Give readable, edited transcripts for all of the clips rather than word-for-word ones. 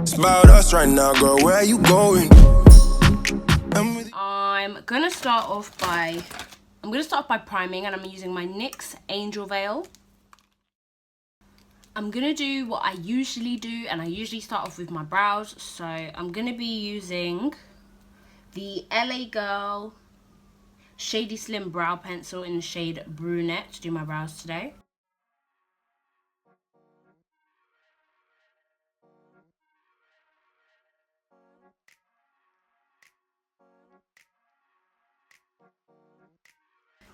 It's about us right now, girl. Where are you going? I'm gonna start off by priming, and I'm using my NYX Angel Veil. I'm gonna do what I usually do, and I usually start off with my brows. So I'm gonna be using the LA Girl Shady Slim Brow Pencil in the shade Brunette to do my brows today.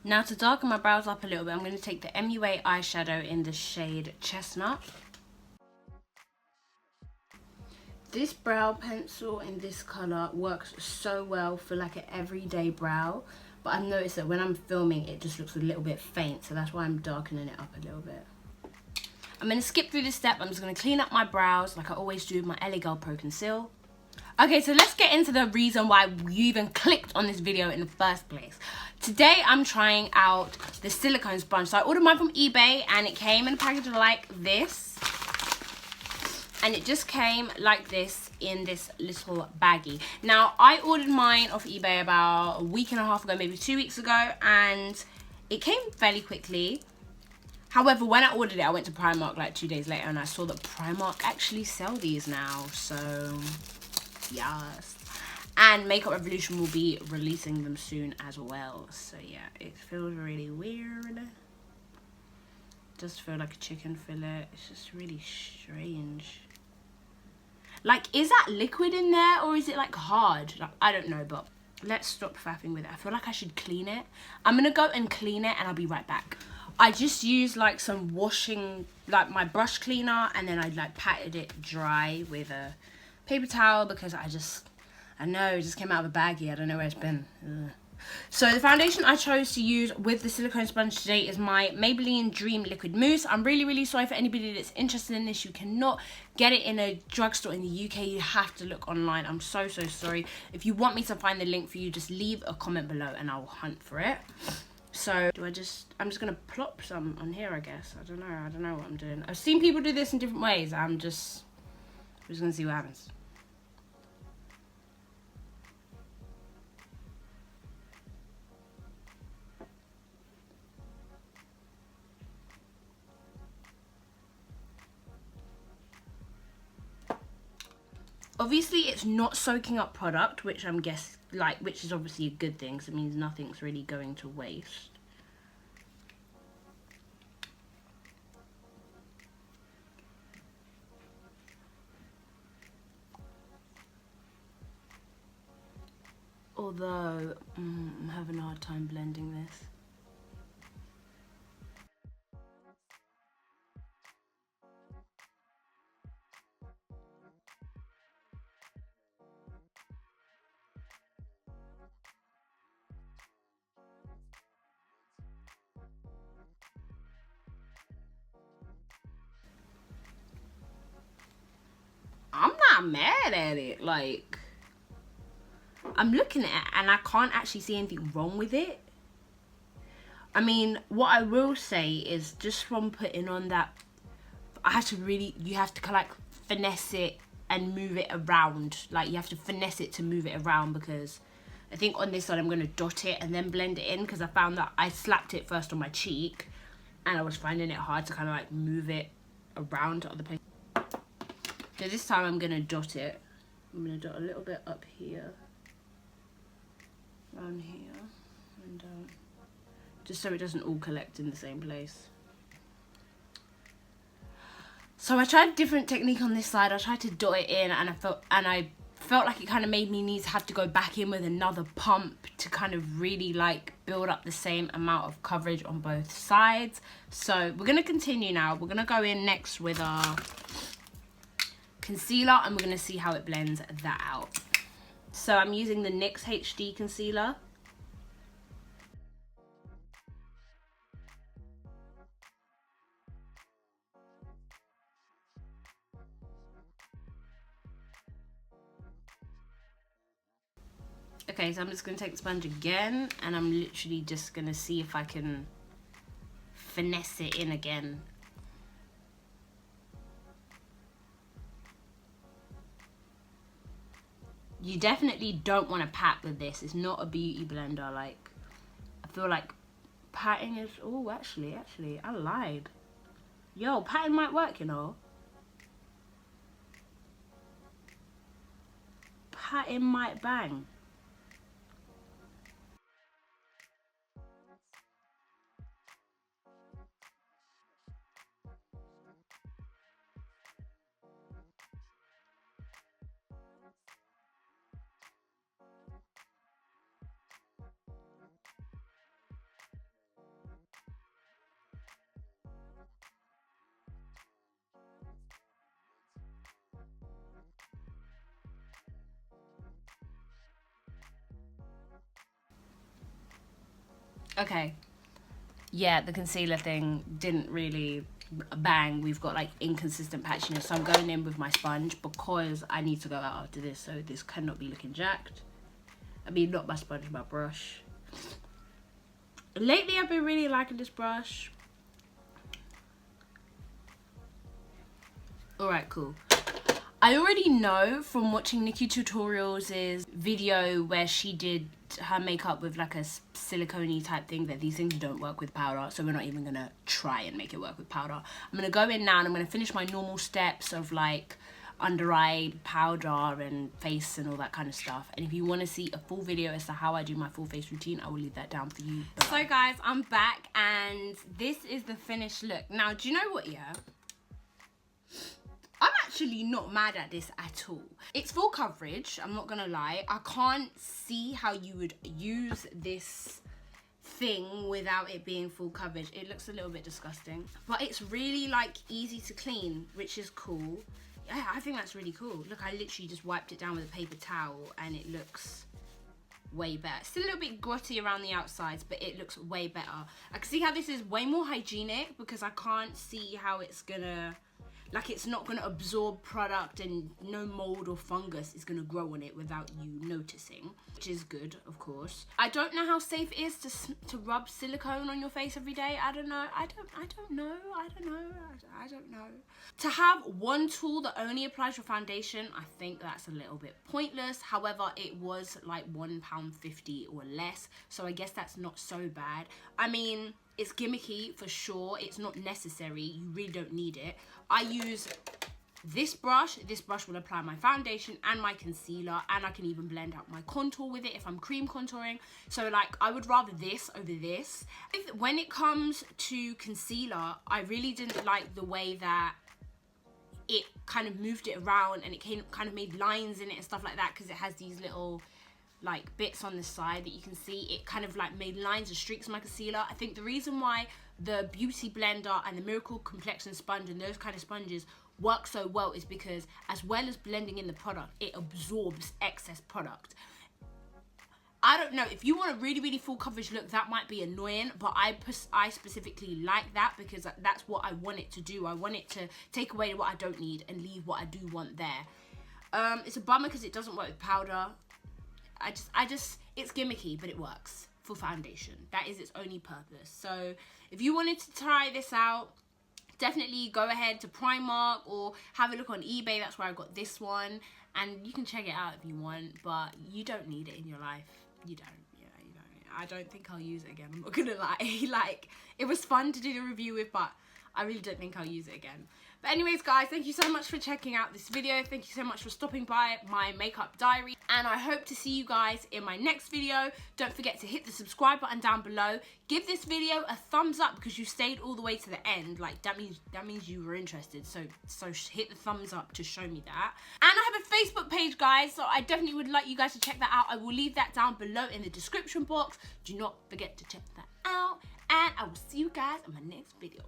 Now to darken my brows up a little bit, I'm going to take the MUA eyeshadow in the shade Chestnut. This brow pencil in this colour works so well for like an everyday brow, but I've noticed that when I'm filming it just looks a little bit faint, so that's why I'm darkening it up a little bit. I'm going to skip through this step. I'm just going to clean up my brows like I always do with my LA Girl Pro Conceal. Okay, so let's get into the reason why you even clicked on this video in the first place. Today, I'm trying out the silicone sponge. So I ordered mine from eBay, and it came in a package like this. And it just came like this in this little baggie. Now, I ordered mine off eBay about a week and a half ago, maybe 2 weeks ago. And it came fairly quickly. However, when I ordered it, I went to Primark like 2 days later, and I saw that Primark actually sell these now. So yes, and Makeup Revolution will be releasing them soon as well. So yeah, it feels really weird. Does feel like a chicken fillet. It's just really strange. Like, is that liquid in there, or is it like hard? Like, I don't know, but let's stop faffing with it. I feel like I should clean it. I'm gonna go and clean it, and I'll be right back. I just used like some washing, like my brush cleaner, and then I like patted it dry with a paper towel because I know it just came out of a baggie. I don't know where it's been. Ugh. So the foundation I chose to use with the silicone sponge today is my Maybelline Dream Liquid Mousse. I'm really sorry for anybody that's interested in this. You cannot get it in a drugstore in the UK. You have to look online. I'm so sorry. If you want me to find the link for you, just leave a comment below and I'll hunt for it. So I'm just gonna plop some on here, I guess. I don't know what I'm doing. I've seen people do this in different ways. I'm just gonna see what happens. Obviously, it's not soaking up product, which which is obviously a good thing, because it means nothing's really going to waste. Although, I'm having a hard time blending this. I'm not mad at it. Like, I'm looking at it and I can't actually see anything wrong with it. I mean, what I will say is just from putting on that, you have to like finesse it and move it around. Like, you have to finesse it to move it around, because I think on this side I'm going to dot it and then blend it in, because I found that I slapped it first on my cheek and I was finding it hard to kind of like move it around to other places. So this time I'm going to dot it. I'm going to dot a little bit up here, around here, and down, just so it doesn't all collect in the same place. So I tried a different technique on this side. I tried to dot it in, and I felt like it kind of made me need to have to go back in with another pump to kind of really like build up the same amount of coverage on both sides. So we're going to continue now. We're going to go in next with our concealer, and we're going to see how it blends that out. So I'm using the NYX HD concealer. Okay, so I'm just going to take the sponge again, and I'm literally just going to see if I can finesse it in again. You definitely don't want to pat with this. It's not a beauty blender. Like, I feel like patting is... Oh, actually, I lied. Yo, patting might work, you know. Patting might bang. Okay. Yeah, the concealer thing didn't really bang. We've got like inconsistent patchiness, so I'm going in with my sponge because I need to go out after this, so this cannot be looking jacked. I mean, not my sponge, my brush. Lately I've been really liking this brush. Alright, cool. I already know from watching Nikki Tutorials' video where she did her makeup with like a silicone type thing that these things don't work with powder, so we're not even gonna try and make it work with powder. I'm gonna go in now and I'm gonna finish my normal steps of like under eye powder and face and all that kind of stuff. And if you want to see a full video as to how I do my full face routine, I will leave that down for you below. So guys, I'm back and this is the finished look. Now, do you know what, yeah? I'm actually not mad at this at all. It's full coverage, I'm not gonna lie. I can't see how you would use this thing without it being full coverage. It looks a little bit disgusting, but it's really like easy to clean, which is cool. Yeah, I think that's really cool. Look, I literally just wiped it down with a paper towel and it looks way better. Still a little bit grotty around the outsides, but it looks way better. I can see how this is way more hygienic because I can't see how it's gonna, like, it's not gonna absorb product and no mold or fungus is gonna grow on it without you noticing, which is good, of course. I don't know how safe it is to rub silicone on your face every day. I don't know. I don't know. To have one tool that only applies your foundation, I think that's a little bit pointless. However, it was like £1.50 or less, so I guess that's not so bad. I mean, it's gimmicky for sure. It's not necessary. You really don't need it. I use this brush. This brush will apply my foundation and my concealer, and I can even blend out my contour with it if I'm cream contouring. So like, I would rather this over this. When it comes to concealer, I really didn't like the way that it kind of moved it around and it kind of made lines in it and stuff like that, because it has these little like bits on the side that you can see. It kind of like made lines and streaks in my concealer. I think the reason why the Beauty Blender and the Miracle Complexion Sponge and those kind of sponges work so well is because, as well as blending in the product, it absorbs excess product. I don't know, if you want a really, really full coverage look, that might be annoying, but I specifically like that because that's what I want it to do. I want it to take away what I don't need and leave what I do want there. It's a bummer because it doesn't work with powder. It's gimmicky, but it works for foundation. That is its only purpose. So if you wanted to try this out, definitely go ahead to Primark or have a look on eBay. That's where I got this one, and you can check it out if you want, but you don't need it in your life. You don't. Yeah, you don't. I don't think I'll use it again, I'm not gonna lie. Like, it was fun to do the review with, but I really don't think I'll use it again. But anyways, guys, thank you so much for checking out this video. Thank you so much for stopping by my makeup diary, and I hope to see you guys in my next video. Don't forget to hit the subscribe button down below. Give this video a thumbs up because you stayed all the way to the end. Like, that means you were interested. So hit the thumbs up to show me that. And I have a Facebook page, guys, so I definitely would like you guys to check that out. I will leave that down below in the description box. Do not forget to check that out, and I will see you guys in my next video.